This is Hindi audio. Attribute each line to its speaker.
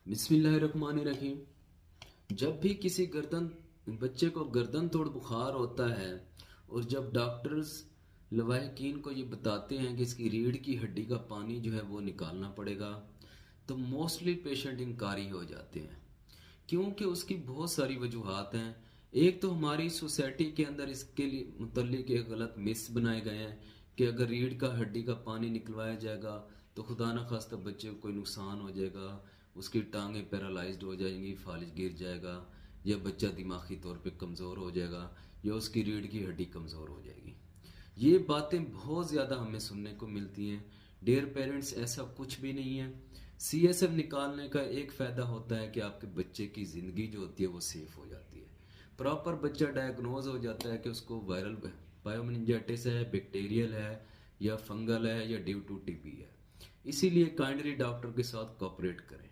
Speaker 1: बिस्मिल्लाहिर्रहमानिर्रहीम। जब भी किसी गर्दन बच्चे को गर्दन तोड़ बुखार होता है और जब डॉक्टर्स लवाहिकीन को ये बताते हैं कि इसकी रीढ़ की हड्डी का पानी जो है वो निकालना पड़ेगा, तो मोस्टली पेशेंट इनकारी हो जाते हैं, क्योंकि उसकी बहुत सारी वजूहात हैं। एक तो हमारी सोसाइटी के अंदर इसके लिए मुतल्लिक एक गलत मिस बनाए गए हैं कि अगर रीढ़ का हड्डी का पानी निकलवाया जाएगा तो खुदा न खास्ता बच्चे को कोई नुकसान हो जाएगा, उसकी टांगें पैरालाइज्ड हो जाएंगी, फालिज गिर जाएगा, या बच्चा दिमागी तौर पे कमज़ोर हो जाएगा, या उसकी रीढ़ की हड्डी कमज़ोर हो जाएगी। ये बातें बहुत ज़्यादा हमें सुनने को मिलती हैं। डियर पेरेंट्स, ऐसा कुछ भी नहीं है। सीएसएफ निकालने का एक फ़ायदा होता है कि आपके बच्चे की ज़िंदगी जो होती है वो सेफ हो जाती है। प्रॉपर बच्चा डायग्नोज हो जाता है कि उसको वायरल बायोमेनिंजाइटिस है, बैक्टीरियल है, या फंगल है, या ड्यू टू टीबी है। इसीलिए काइंडली डॉक्टर के साथ कोऑपरेट करें।